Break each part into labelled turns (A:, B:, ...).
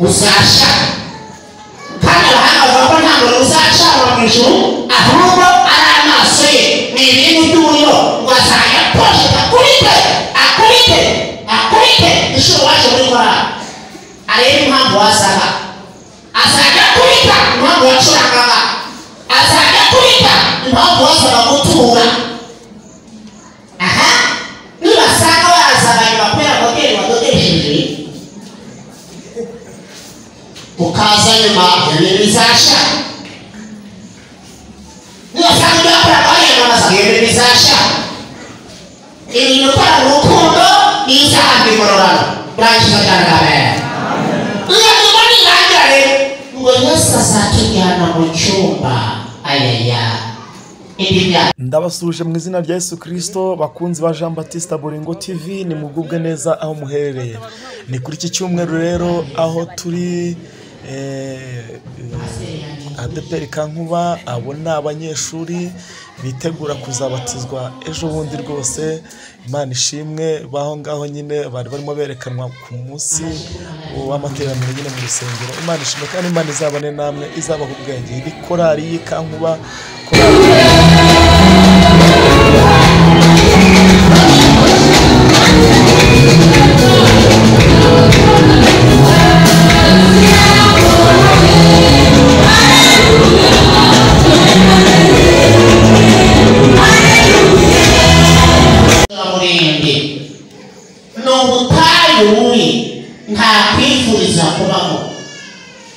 A: uzasha kandi abahanga bavuga ko ntabwo uzasha mu ijuru ahubwo ari amaso ye ni ibintu by'umuriro ngo azajya aposhe akubite ishuri waje muri korali arebe impamvu wasaga azajya akubita impamvu wacurangaga azajya akubita impamvu wasaga gutura nibasanga warazaganye bakwera hoteli wadodesheje ukaza nyuma ibintu bizasha nibasanga ibyo wakoraga wayamamaza ibintu bizasha ibintu ukora mu rukundo n'izahabwa ingororano urangiza cyane abera iyo nyuma nirangira rero ngo Yesu azatujyana mu cyumba ayaya.
B: Ndabasuje mu izina rya Yesu Kristo bakunzi ba Jean Baptiste Bolingo TV, ni mugubwe neza aho muherereye. Ni kuri iki cyumweru rero aho turi ADEPR Kankuba, abo ni abanyeshuri bitegura kuzabatizwa ejo bundi rwose. Imana ishimwe baho ngaho nyine bari barimo berekanwa ku munsi w'amateraniro nyine mu rusengero. Imana ishimwe kandi Imana izabane namwe, izabaha ubwenge. Iri korali y'Kankuba
A: nta kwifuriza kubamo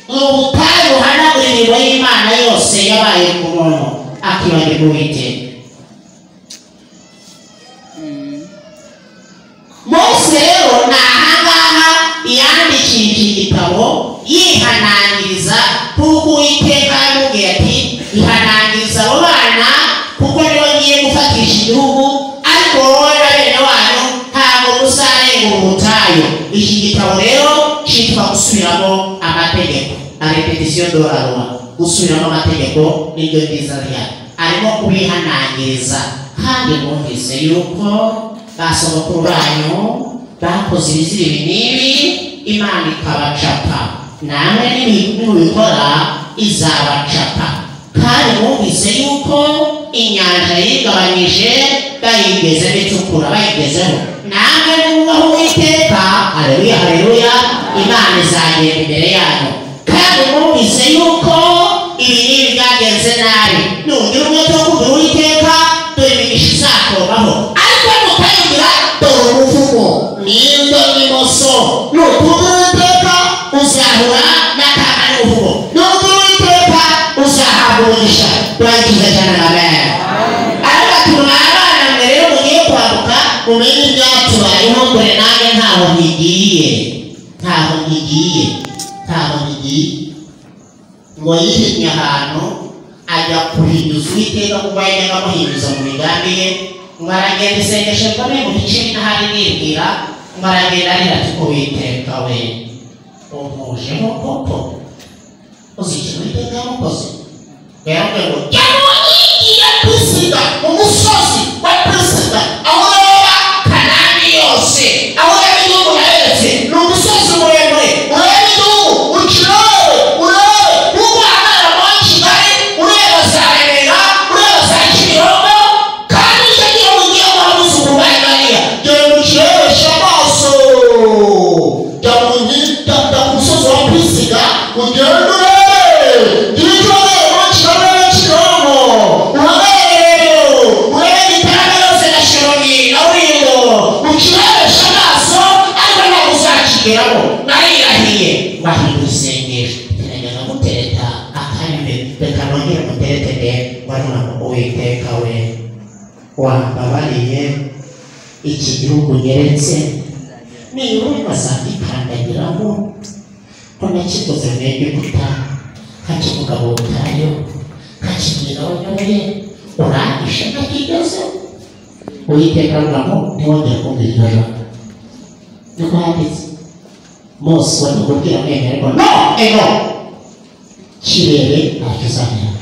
A: ubutayu hanagura imirimo y'Imana yose yabaye ku muntu akibagirwa Uwiteka. Mose rero ni ahangaha yandikiye iki gitabo yihanangiriza kuko Uwiteka yamubwiye ati ihanangiriza abo bana kuko nibo ngiye gufatisha igihugu, ariko wowe na bene wanyu ntabwo muzarenga ubutayu. Iki gitabo rero cyitwa gusubiramo amategeko, repetition de la loi, gusubiramo amategeko n'ibyo byiza byayo. Arimo kubihanangiriza kandi mwumvise yuko basogokuru banyu bakoze ibizira n'ibi, Imana ikabacapa, namwe nibikora izabacapa. Kandi mwumvise yuko inyanja yigabanyije bayigeze bitukura bayigezeho, namwe n'ubaho Uwiteka. Haleluya haleluya, Imana izagenda imbere yanyu. Kandi mwumvise yuko ibi byagenze nabi, nugira umwete wo kumvira Uwiteka dore imigisha izakomaho, ariko mutayigira dore umuvumo n'indo n'imoso. Nukumvira Uwiteka uzahura n'akaga n'umuvumo, nukumvira Uwiteka uzahabwa umugisha. Turagize cyane amen. Ariko tuna abana mwe rero mugiye kwaduka mumenye ibyatubayeho, dore nanjye ntaho ngigiye ngo yihimye ahantu ajya kuhinyuza Uwiteka kuko yajyaga amuhinyuza mu migambi ye. Ngo aragenda isengesho rikomeye mu bice n'ahari nibwira, ngo aragenda arira ati Uwiteka we umujemo koko uzi ikintu Uwiteka yamukoze. Yarambwiye ngo jyawe igiye Pisiga, umusozi wa Pisiga aho reba Kanani yose, aho reba igihugu yaretse, ni umusozi muremure ureba igihugu ukirebe urebe kuko ahantu muri Kigali ureba za Remera ureba za Kimironko, kandi icyo gihugu ugiye guhabuza uburwayi bariya dore mukirebesha amaso. Jya ku musozi wa Pisiga ugende narirahiye bahindura isengesho tenagana mutereta akanyumve reka nongere muteretege baruna Uwiteka we wambabariye iki gihugu nyeretse nibura bazagikandagiramo ko nakikoze mu Egiputa kakivuga butayo kakibwira abanyore urangije nakigeze. Uwiteka avuga ngo ntiwongere kumvira iryo jambo. Niko handitse Mose wari kubwira mwene ariko no kirere ntacyo uzamera,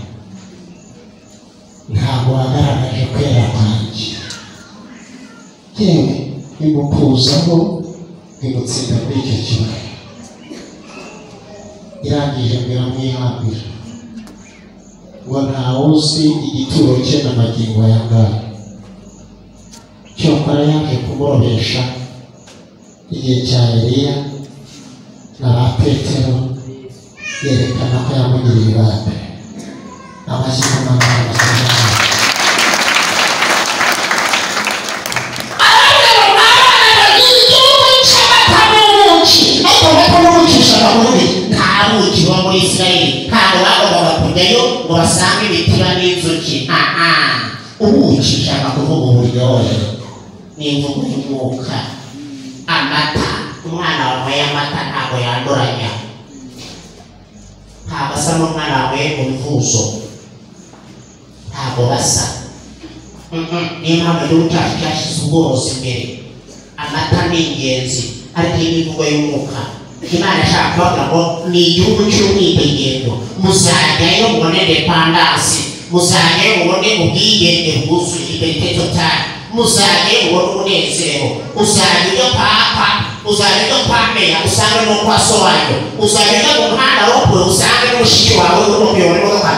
A: ntabwo wagaragaje kwera kwanjye yewe nimukuzaho kwigutsinda muri icyo kibazo irangije biramwihambira ngo ntawe uzi igituro cye n'amagingo aya ngaya cyokora yaje kumurobesha igihe cya Eliya na ba Petero yerekana ko yamugiriye ibambe amazina n'amazina muri Israeli ntabwo bagombaga kujyayo ngo basange ibitiba n'inzuki ubuki ushaka kuvuga uburyohe n'imvugo y'umwuka amata umwana wanyweye amata ntabwo yanduranya ntabwo asa n'umwana wanyweye mu bivuzo ntabwo basa niyo mpamvu igihugu cyacu cyashyize ubworozi imbere amata ni ingenzi ariko iyi n'imvugo y'umwuka Imana ishaka kuvuga ngo ni igihugu cy'umwitegeko muzajyayo mubone depandansi muzajyayo mubone ubwigenge bwuzuye liberite totale muzajyayo mubone umunezero uzajya ujya papa uzajya ujya kwa meya usange no kwa so wanyu uzajya ujya mu muhanda wo kure usange n'umushiki wawe urimo kuyobora imodoka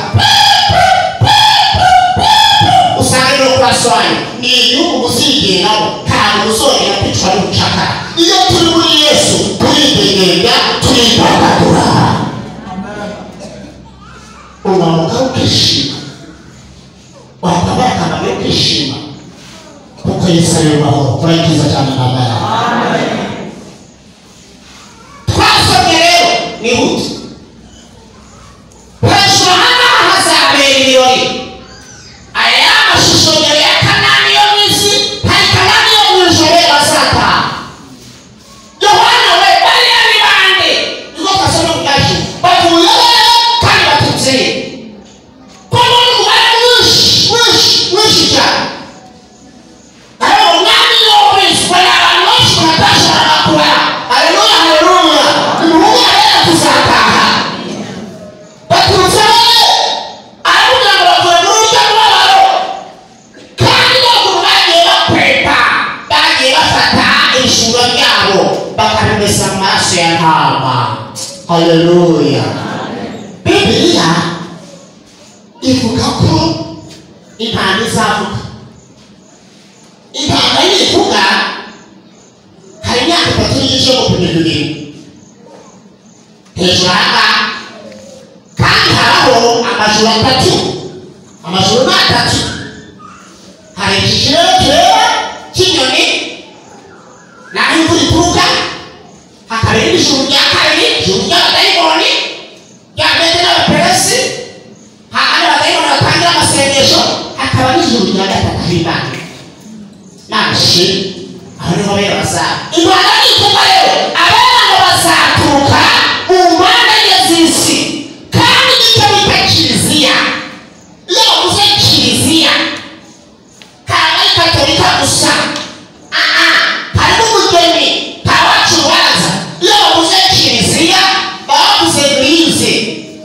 A: usange no kwa so wanyu ni igihugu muzigendaho ntabwo muzongera kwicwa n'ubucakara iyo turi muri Yesu turigenda turidagadura unamuka ukishima wakabaka nawe ukishima kuko Yesu ari mahoro turakiza cyane n'abana twasomye rero ni huti hejuru hano hazabera ibirori aya mashusho ya Kanani yo mu isi hari Kanani yo mu ijoro bazataha Yohana we bari ari bande niko kasoma kugaje bavuye kandi batutse kono kubara wish cyane ayo mwami yo wese abantu bose batasha bakura haleluya haleluya umuntu arera kuzataha batutse aravuga ngo bavuye mu rujya rw'abaro kandi bagiye bakwepa bagiye bafata ishuro ryabo bakaremeza amaso ya ntama haleluya Bibiliya ivuga ko intama izavuga intama yivuga hari imyaka 3 y'igice mu kumenya hejuru aha kandi haraho amajuru 3 amajuru 3 hari ikirere cyera cy'inyoni naho imvura ituruka hakaba ijuru rya kabiri ijuru ry'abadayimoni rya mbere n'abaperesi hahandi abadayimoni batangira amasengesho hakaba n'ijuru rya gatatu h'Imana nashi aho niho bera bazaba Imana nikuva rero abera ngo bazaturuka mu mpande enye z'isi kandi nicyo bita kiliziya iyo bavuze kiliziya ntabwo ari katolika gusa harimo umugeni ntawacu ubanza iyo bavuze kiliziya bavuze eglise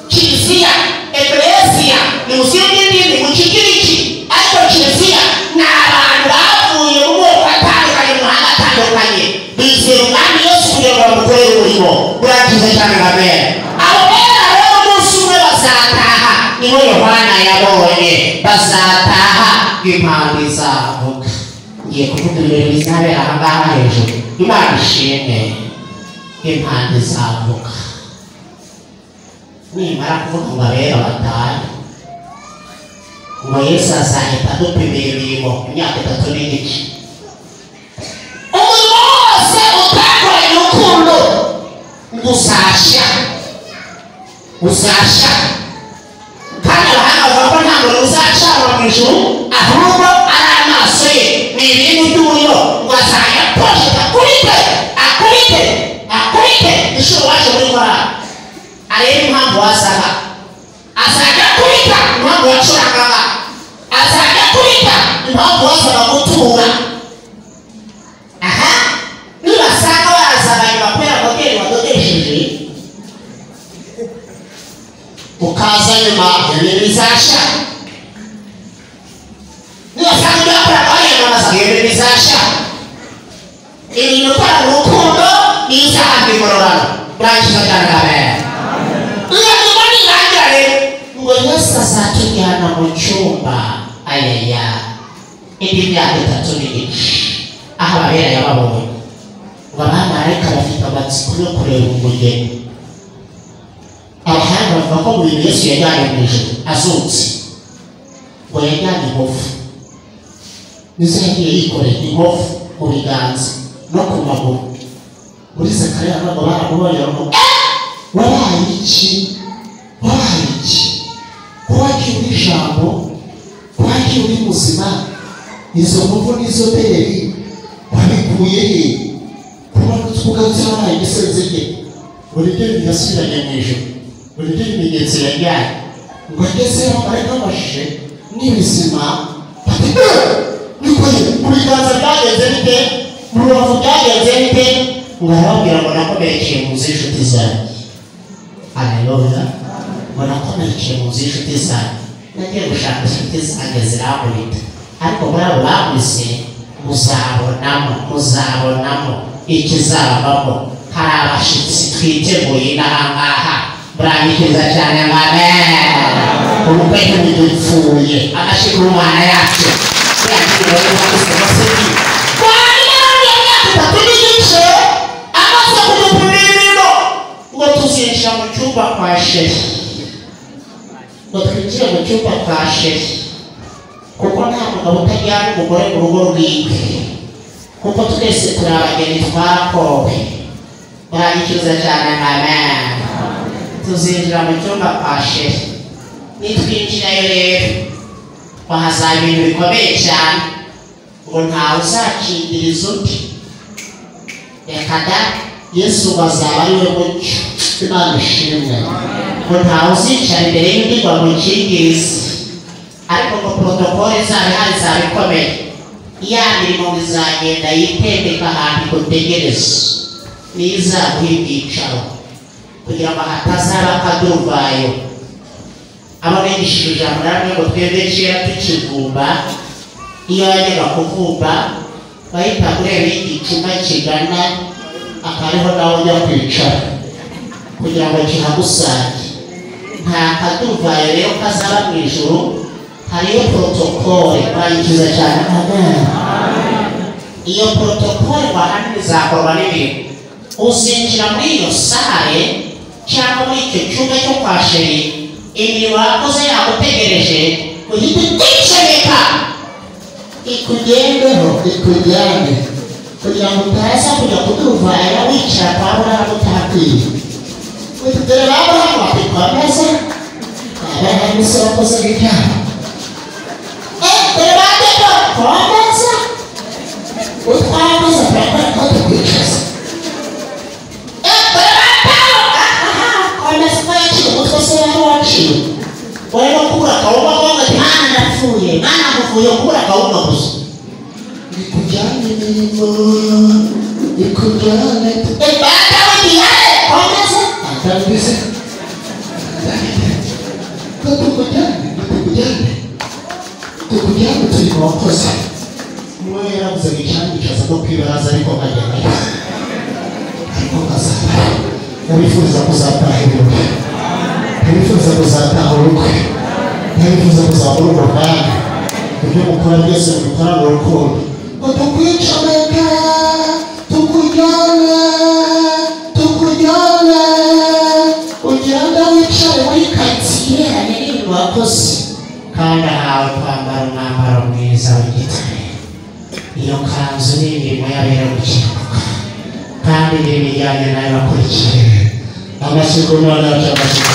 A: kiliziya eklesiya ni muziyo n'indimi mu kigiriki ariko kiliziya ni abantu bavuye mu moko atandukanye mu mahanga atandukanye bizera umwami Yesu kugira ngo bamukorere umurimo urakize cyane amen abo bera rero umunsi umwe bazataha niho Yohana yabonye bazataha impamvu izavuga ngiye kuvuga ibintu bizabera aha ngaha hejuru Imana ishimwe impamvu izavuga nimara kuvuga ngo abera batahe ngo Yesu azahita adupimira imirimo imyaka 3 n'igice umurimo wose utakoranye urukundo uzashya kandi abahanga bavuga ko nta muntu uzacanwa mu ijuru ahubwo ari amaso ye ni ibintu by'uburyo ngo azajya akoresha akubite inshuro waje muri korali arebe impamvu wasaga azajya akubita impamvu wacurangaga azajya akubita impamvu wazaga gutura nibasanga wazaga nyuma kubera modeli wadodesheje ukaza nyuma ibintu bizashya nibasanga ibyakoraga wayamamazaga ibintu bizashya ibintu ukora mu rukundo Branch Magarabe. Iyamani ngajare ngo Yesu azatujyana mu cyumba ayaya indi myaka 3 n'igice aho abera yababonye ngo abamarayika bafite amatsiko yo kureba umugeni. Abahanga bavuga ko mu bintu Yesu yajyanye mu ijuru azutse ngo yajyanye inkovu nizo yagiye yikoreye inkovu mu biganza no ku maguru. Muri Zakariya ntabwo baramubonye ngo wabaye iki wagiye uri ijambo wagiye uri muzima izo nkovu n'izo beri wabikuye he kuba tugarutse wabaye igisenze he buri byo yasubiranye mu ijuru buri byo ibimenyetso yajyanye ngo agezeho ariko amashusho n'ibizima niko mu biganza byagenze bite mu rubavu byagenze bite ngo arababwira ngo nakomerekeye mu nzu y'inshuti zanjye. Haleluya. Ngo nakomerekeye mu nzu y'inshuti zanjye nagiye gushaka inshuti zanjye ziramboneka ariko muri abo baguze muzabonamo ikizabamo. Hari abashitsi twiteguye n'ahangaha burangikiriza cyane ngo amen. Ubukwe ntibudupfuye agashikura umwana yacu yakiriwe n'abakozi bose amaze kudupimira ngo tuzinjira mu cyumba kwa shefu ngo twinjire mu cyumba kwa shefu kuko nta mugabo utajyana umugore mu rugo rwiwe kuko twese turi abageni twarakowe. Burangikiriza cyane amen. Tuzinjira mu cyumba kwa shefu nitwinjirayo rero bahazaba ibintu bikomeye cyane ngo ntawe uzakingiriza undi. Reka da Yesu bazaba ari we mucyo. Imana ishimwe. Ngo ntawe uzicara imbere y'undi ngo amukingirize ariko ngo protokole zari hari zaba ikomeye. Ya mirimo izagenda yitendeka ahantu ikutegereza n'izaguha ibyicaro kugira ngo hatazaba akaduruvayo. Abo bigishije ijambo namwe ngo twebwe kera tukivumba iyo yajyaga kuvumba bahita kureba igicuma kigana akariho nawe ujya kwicara kugira ngo kihagusange. Nta kaduruvayo rero kazaba mu ijuru. Hariyo protokole bayikiza cyane amen. Iyo protokole bahani izakorwa n'ibintu. Uzinjira muri iyo sare cyangwa muri icyo cyumba cyo kwa sheri imirimo yakoze yagutegereje uhite kwicomeka ikugendeho ikujyane kugira ngo utaza kujya kuduvaya wicara kwa Aburahamu utahakwiriye. Dore Aburahamu bakitwa ameza Aburahamu se wakoze ibyaha dore bageko kwa ameza utwara ameza turakora ko tukwicaza wena kubura kawuga konga ati mana ndapfuye mana ngufuye kubura kawuga gusa ikujyane imirimo ikujyane bata w'igihe komeza atambise tukujyane turi mu bakozi umwe yaravuze ngo icyanya gicaza no kwibaraza ariko nkagenda ariko nkazaba nabifuriza kuzataha ibirori ntibifuza kuzataha urukwe ntibifuza kuzabura umuganda ibyo mukora byose mubikora mu rukundo ngo tukwicomeka tukujyane ugira ngo wicare muri karitsiye hanini wakoze kandi ahawe kwambara umwambaro mwiza w'igitare. Iyo kanzu ni imirimo y'abera gukinguka kandi imirimo ijyanye nayo bakurikiye amashyigo n'abana cy'amashyigo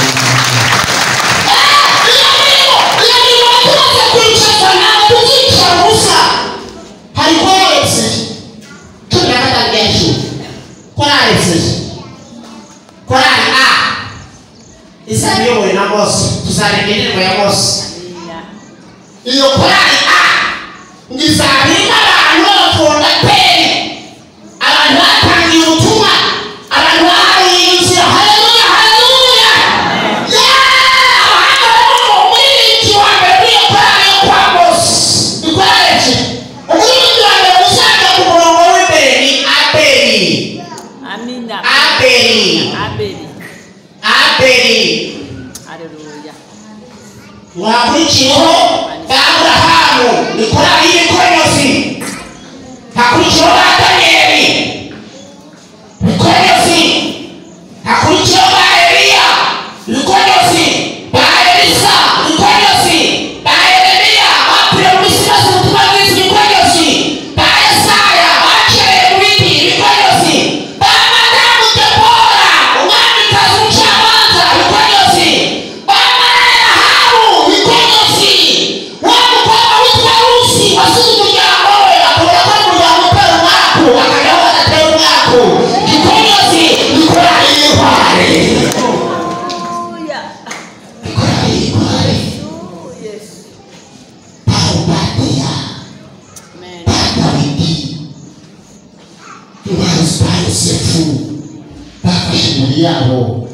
A: Isabiyobore na Mose tuzaremererwa ya Mose iyo korali ngizabika abantu b'abafondateri abantu batangiye ubutumwa abantu bahaye inzira. Haleluya haleluya umuririmbyi wa mbere w'iyo korali yo kwa Mose ikoreje umuririmbyi wa mbere usanga ku murongo w'imbere ni Abeli. Amina Abeli ba Yosefu bafashe muri yabo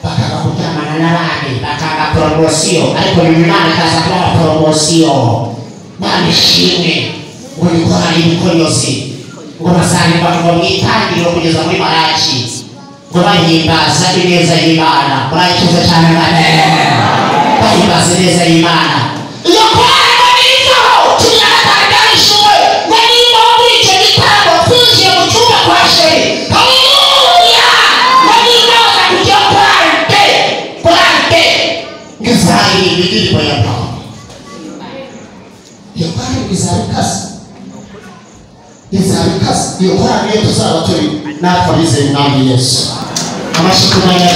A: bakanga kuryamana n'abandi bakanga poromosiyo ariko Imana ikaza kubaha poromosiyo. Imana ishimwe ngo niko hari ibikonyozi ngo bazaririmba kuva mu itangiriro kugeza muri Malaki ngo bahimbaza ineza y'Imana. Murayicuza cyane bahimbaza ineza y'Imana. Iyo korali nizo tuyatangarishuwe ngo niba muri icyo gitambo twinjiye mu cyumba kwa Sheri. Haleluya! ngo niba kujya korali ngizahiri indirimbo ya Pawulo. Iyo korali izabikaze iyo korali niyo tuzaba turi natwe abizeye Umwami Yesu. Amashikumanya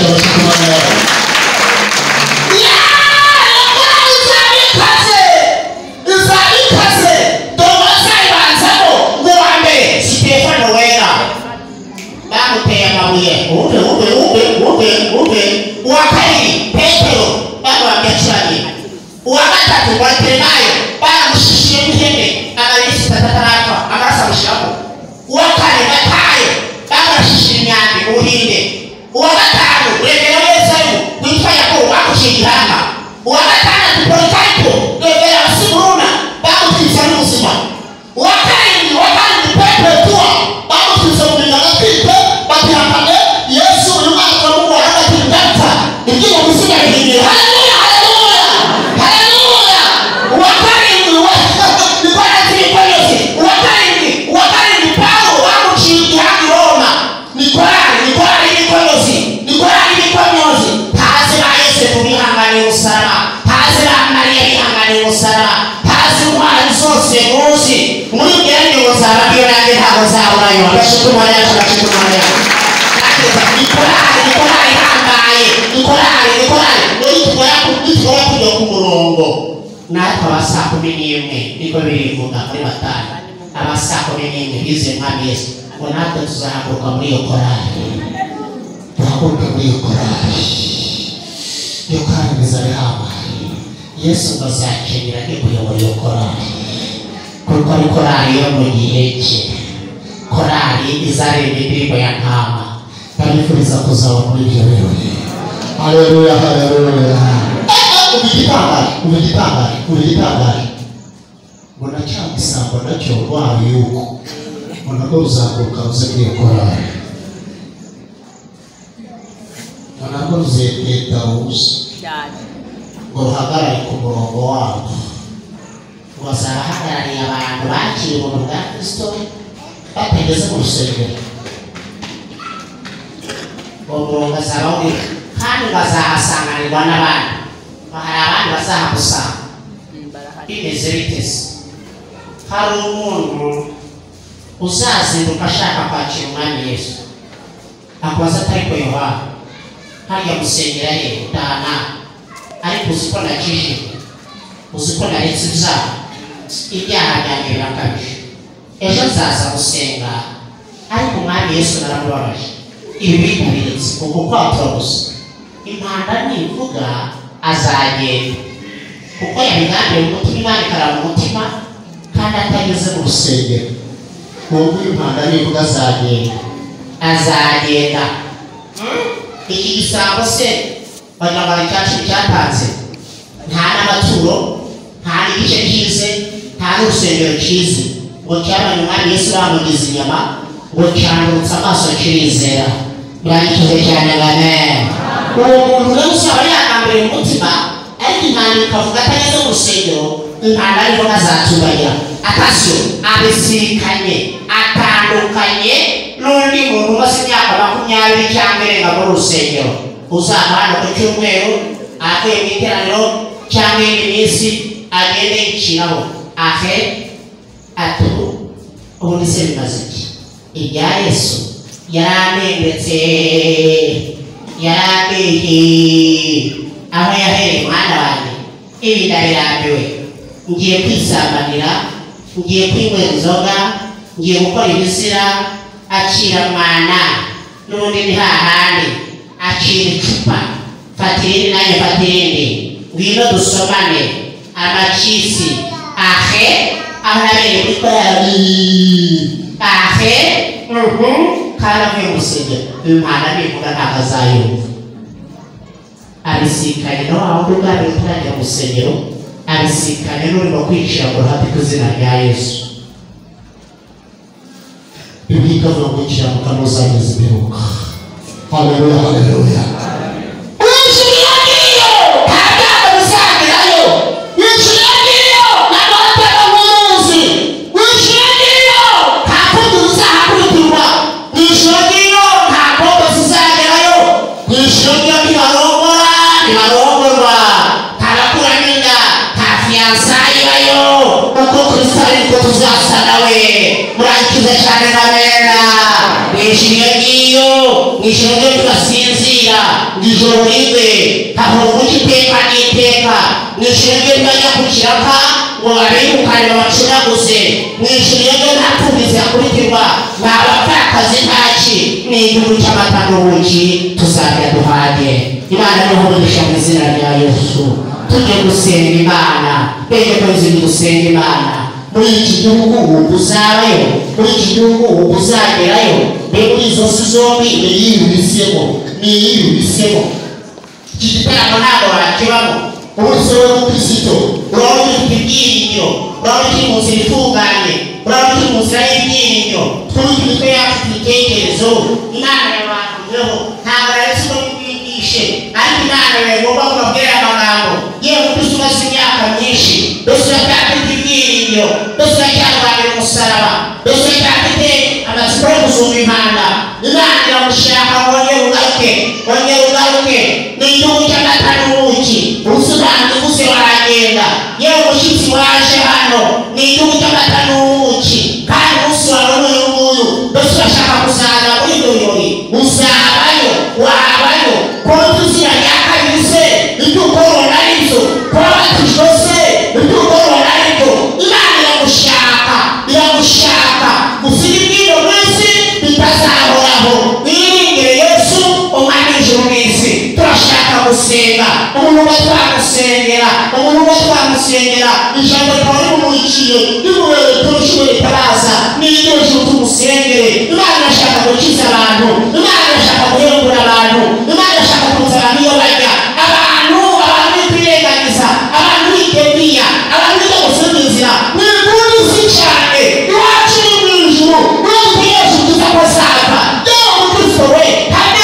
A: izabikaze bazayibanzamo ngo wa mbere Sitefano wera bamuteye amabuye uwa kabiri Petero bamwambacanye, uwa gatatu Baritemayo baramushishiye n'ihene amayisi atatarapfa amaraso amushyiramo, uwa kane Matayo bamushishiye imyambi mu Buhinde, uwa gatanu Revera Yesayu witwa Yakobo bamuciye igihanga, uwa gatandatu Polikarpo Revera Simuruna bamutwitse n'ubuzima, uwa karindwi Perpetua bamutwitse mu biganza twite batihakane Yesu uyu mwaka turamukuwa hagati y'indapfa ibyuma bisigaye hirya. Haleluya! Uwa karindwi uwa karindwi Pawulo bamuciye igihanga i Roma. Ni korali ibikonyozi tazi ba Yosefu bihanganiye umusaraba, tazi ba Mariya bihanganiye umusaraba, tazi intwari zose muzi muri bwenge zaba byo nanjye ntabwo zaburayo. Abashikumanya ni korali ihambaye, ni korali nitugora kujya ku murongo. Natwe abasaa 11 niko birivuga muri Matayo, abasaa 11 bize Umwami Yesu ngo natwe tuzahaguruka muri iyo korali. Iyo korali izaba ihambaye. Yesu ngo azakenera kuyobora iyo korali kuko ari korali yo mu gihe cye, korali izareba indirimbo ya Ntama. Ndabifuriza kuzaba muri ibyo birori. Haleluya! Ubigitangaje ngo nacyanga isambo nacyo rwawe yuko ngo nabwo ruzaguruka ruze muri iyo korali, ngo nabwo ruzeteta ubusa ngo ruhagarare ku murongo wabo. Ngo bazaba bahagarariye abantu bakiriye ubuntu bwa Kristo batageze mu rusengero. Uwo murongo azaba uri kandi bazahasanganirwa n'abandi. Hari abandi bazahabusanga bimeze biteze. Hari umuntu uzazinduka ashaka kwakira Umwami Yesu akubaza atari ko Yohana hariya musengera he utahana, ariko uzi ko nakije, uzi ko naretse ibyaha byanjye birakabije, ejo nzaza gusenga ariko Umwami Yesu naramubabaje, ibi bitabiretse uko kwatura gusa. Impanda nivuga azagenda kuko yabigambiye mu mutima, Imana ikara mu mutima kandi atageze mu rusengero. Ubu impanda nivuga azagenda. Iki gisambo se banyamara icyacu cyatanze nta n'amaturo, nta n'igice cyize, nta n'urusengero cyize, ngo cyabanye Umwami Yesu bamugize inyama, ngo cyandurutse amaso kirizera. Murayicuze cyane amen. Uwo muntu rero usaba yakambira umutima ariko impanda ikavuga atageze mu rusengero, impanda ariho azaturanya atasiyo abisikanye atandukanye n'undi muntu umaze imyaka 20 cyangwa irenga muri rusengero. Uzaba hano ku cyumweru avuye mu iteraniro cyangwa indi minsi agende yiciraho ubundi se bimaze iki? Ibya Yesu yarandetse aho yahereye mwana wanjye, ibi ndabirambiwe, ngiye kwisambanira, ngiye kwinywera inzoga, ngiye gukora ibizira. Acira mwana n'ubundi ni hahandi acira icupa, fata irindi nanjye fata irindi, ngwino dusomane amacisi aho nabereye kuri korali kandi avuye mu rusengero Imana nivuga ntabwo azayumva. Abisikanye na wa wundi ubwari utarajya mu rusengero, abisikanye n'urimo kwicira ngo ruhate ku izina rya Yesu. Bibiliya ikavuga ngo ukiranuka ntuzageze imperuka. Haleluya, haleluya. Nishobora tugasinzira ijoro rimwe hahora iteka n'iteka. Nishobora bajya ku kiraka ngo babirukane babacuraguze. Nishobora nta tubizi yakuritirwa nta bapfakazi ntaki. Ni igihugu cy'amata n'ubuki tuzajya duhage. Imana niho umugisha mu izina rya Yesu. Tujye gusenga Imana, bege kwezi gusenga Imana. Muri iki gihugu uzabayo, muri iki gihugu uzagerayo. Mbega izo si zombi niyiyubisemo. Iki gitaramo ntabwo wakibamo ubuso w'umukristo. Urabona ufite ibyiringiro, urabona ukiri mu nzira ifunganye, urabona ukiri mu nzira y'ibyiringiro. Twubike imitwe yacu ibitekerezo. Imana yabantuyeho ntabwo aretse ko bibigishe, ariko Imana yagomba kubabwira amagambo. Yewe mukristo umaze imyaka myinshi, mbese uracyafite ibyiringiro, mbese uracyarwanira umusaraba, mbese uracyafite amatsiko yo kuzumva Imana. Imana iramushaka wongere ugaruke. Ni igihugu cy'amata n'ubuki. Ubusobanuro bwose waragenda. Yewe umushyitsi waje hano, ni igihugu cy'amata n'ubuki. Kandi umunsi wawe n'uyu nguyu, mbese urashaka kuzaza muri ibyo birori. Uzabayo, wabayo. Kuba tuzira rya kabiri se, ibyo ukora ari byo. Kuba batijwe se, ibyo ukora ari byo. Imana iragushaka. Gusiga ibyo mwese bitazahoraho. Wiringire Yesu umwami w'ijuru n'isi. Turashaka gusenga. Umuntu twamusengera. Ijambo ryawe rimumurikiye rimubereye turushiwe ritaraza. N'iryo juru tumusengere. Imana irashaka gukiza abantu. Imana irashaka guhembura abantu. Imana irashaka kuza abantu iyo bajya. Abantu bitwirengagiza. Abantu bitembiya. Abantu bijya gusubira inzira. Ni inkuru si cyane. Iwacu ni mu ijuru. N'ubu Yesu tuza kuzaza. Yewe mukristo we, habe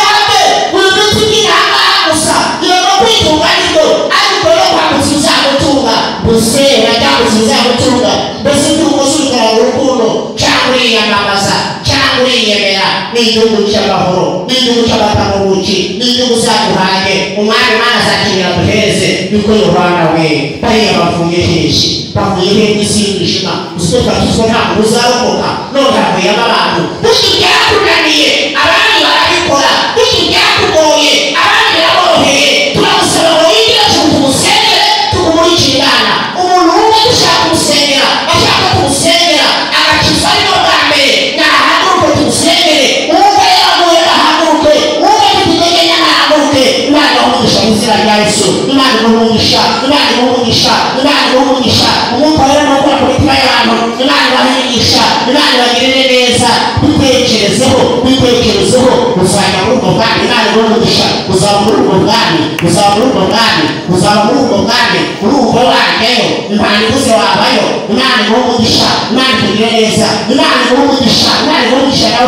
A: wibuze iby'intambara gusa. Yego kwitunga nibyo, ariko yo kwambutsa uzagutunga. Mbese uracyambutsa uzagutunga. Mbese umusukura urukundo cyangwa uriyamamaza cyangwa uriyemera. Ni igihugu cy'amahoro, ni igihugu cy'amata n'ubuki, ni igihugu uzaduhage. Umwami Imana azakenera duheze. Niko Yohana we bariya bavuye henshi, bavuye he n'isi y'umwijima. Uziko twatuzwe ntabwo uzarokoka. None havuyemo abantu bityo byakunaniye, abandi barabikora. Bityo byakugoye, abandi biraboroheye. Turagusaba ngo wigire tumusengere, tukumurikire Imana. Umuntu umwe dushaka kumusengera, ashaka kumusengera agakizwa ari bwo bwa mbere. Nahaguruke tumusengere. Uwumva yaraguye nahaguruke, uwumva afite intege nke nahaguruke. Imana imuha mu izina rya Yesu. Imana imuha umugisha. Umwuka wera no gukora ku mitima y'abantu. Imana ibahe imigisha. Imana ibagirire neza. Bitekerezeho. Uzajya muri ubwo bwami. Imana ibahe umugisha. Uzaba muri ubwo bwami. Urumva wajyayo. Imana ivuze wabayo. Imana ibahe umugisha. Imana ikugirire neza. Imana ibahe umugisha nawe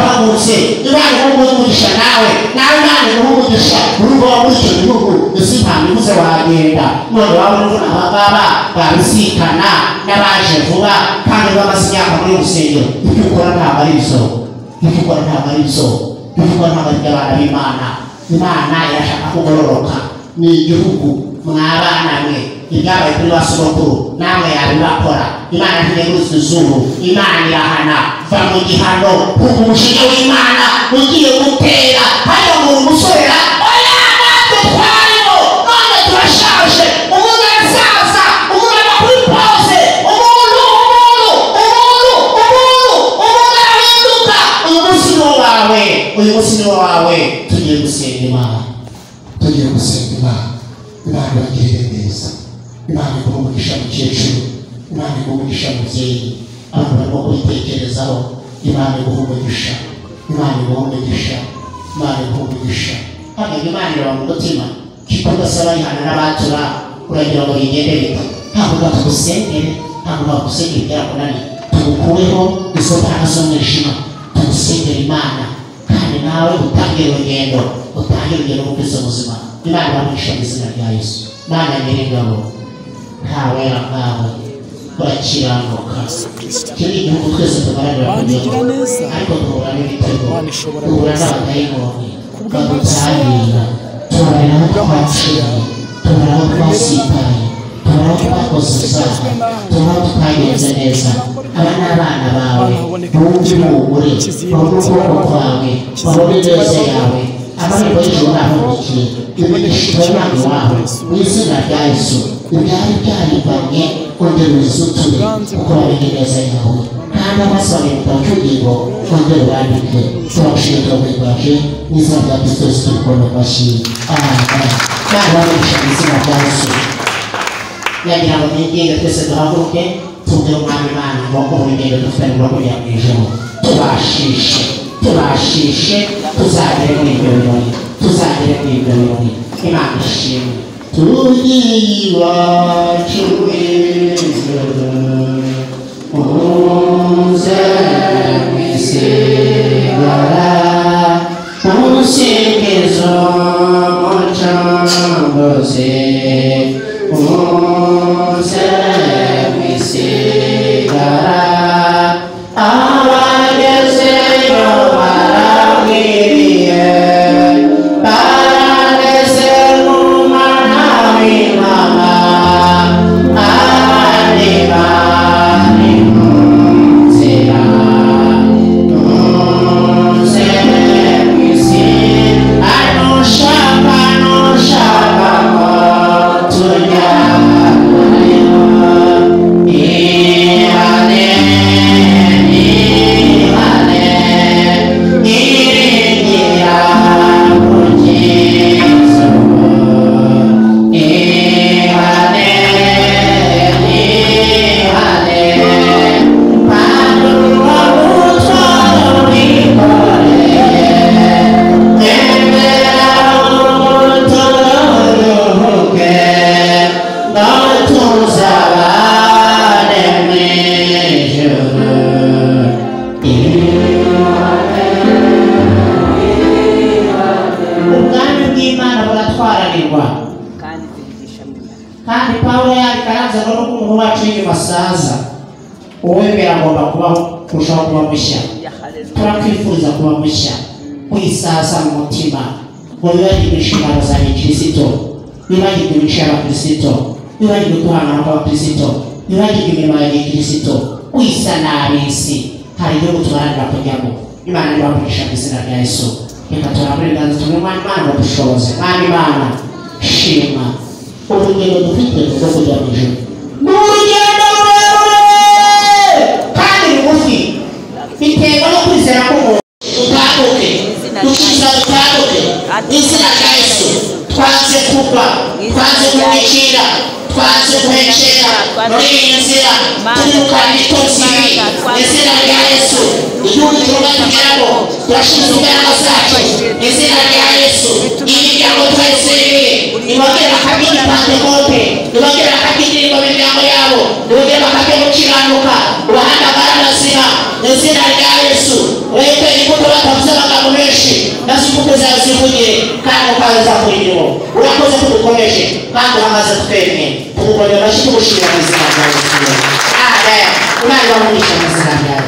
A: uhagurutse. Imana ibahe umugisha nawe. Imana ibahe umugisha. Urumva wa muri icyo gihugu. Ese Imana ivuze wagenda. None waba urabona abangaba babisikana n'abaje vuba kandi bamaze imyaka muri rusengero. Ibyo ukora ntabwo ari byo. Ibyo ukora ntabwo ari iby'abana b'Imana. Imana irashaka kugororoka. Ni igihugu mwabana mwe. Ibyabaye kuri ba sogokuru namwe yabibakora. Imana ntiyeguza izuru. Imana irahana. Va mu gihano kuko umushinga w'Imana ugiye gutera. Hano mu musorera oya natwe twarimo none turashaje. Umuntu arasaza, umuntu aba kuri pause, umuntu arahinduka. Uyu munsi ni wawe. Tugiye gusenga Imana. Imana ibagirire neza. Imana iguhe umugisha mukecuru. Imana iguhe umugisha mubyeyi. Abantu barimo kubitekerezaho. Imana iguhe umugisha. Imana ibombegisha, Imana ibombegisha. Hanyuma Imana iraba mu mutima kitugasaba ihana n'abatura uragira ngo bigende bita ntabwo batugusengere ntabwo bagusengera ibyakunaniye tugukuweho izo mbaraga z'umwijima tugusengera Imana kandi nawe utangiye urugendo rwo kweza ubuzima. Imana ibamugisha mu izina rya Yesu. Imana nyir'ingabo ntawera nkawe urakiranuka. Icyo ni igihugu twese tugaranira kugeraho ariko duhura n'ibitego duhura n'abadayimoni badutahira tubona aho twaciye tubona aho twasitaye tubona aho twakoze ibyaha tubona aho tutagenze neza. aba ni abana bawe bumve ubugure babone ukuboko kwawe babone ineza yawe amarembo y'ijuru ntahugiye imigisha y'Imana iwawe mu izina rya Yesu. ibyari byaribanye ongera uzuture kuko bamenye neza yawe kandi abasaba ubugingo ongera ubandike. turabashimira ubwigwaje mu izina rya Kristo Yesu tubikora amashyi. Amen. Kandi bamugisha mu izina rya Yesu. yagira ngo mwigenge twese duhaguruke tubwire umwami Imana ngo urugendo dufite rwo kujya mu ijuru tubashishe tuzagere muri ibyo birori Imana ishimwe. tugiye iwacu w'ijuru uze kwisigara umusingizo mucunguzi uze kwisigara abagezeyo barabwiriye barageze mu mwana w'Imana abandi bari mu nzira uze kwisi nushaka ngo tujyaneyo ihane iringira mukizo ihane padurwa butwaro wikoreye embera uturuhuke tuzabane mw'ijuru. ubwami bw'Imana buratwararirwa kandi Pawulo yandika ngo nuko umuntu wacu w'inyuma asaza uwemera agomba kubaho kurushaho kuba mushya. turakwifuriza kuba mushya kwisaza mu mutima ngo wibagirwe inshingano za gikristo, wibagirwe imico y'abakristo, wibagirwe guhangana kw'abakristo, wibagirwe imirimo ya gikristo, wisa n'ab'isi. hari igihugu tuharanira kujyamo. Imana ibamugisha mu izina rya Yesu. reka turambure ibiganza tumwe Imana ngo dushoboze. Mwami Imana shima urugendo dufite rwo kujya mu ijuru. ni urugendo rurerure kandi rugufi biterwa no kwizera k'umuntu. dutahuke dukiza dutahuke mu izina rya Yesu. twanze kugwa twanze kumwicira twanze guhekera muri iyi nzira turukana ibitotsi bibi mu izina rya Yesu. igihugu turimo tugeramo turashize imbaraga zacu mu izina rya Yesu. imiryango twayisiriye nibongere bakabyina Pentekote, nibongere bakabyindirimbo mu miryango yabo, nibongere bakajya gukiranuka ubuhanga bwarazira mu izina rya Yesu. ureke imbuto batavuze amagambo menshi nazo imbuto zawe zivugire kandi ukaza kurimo. urakoze kudukomeje kandi uhamaze twemye tugukondera amashyi tugushimira mu izina rya Yesu. Amen. Imana ibamugisha mu izina rya Yesu.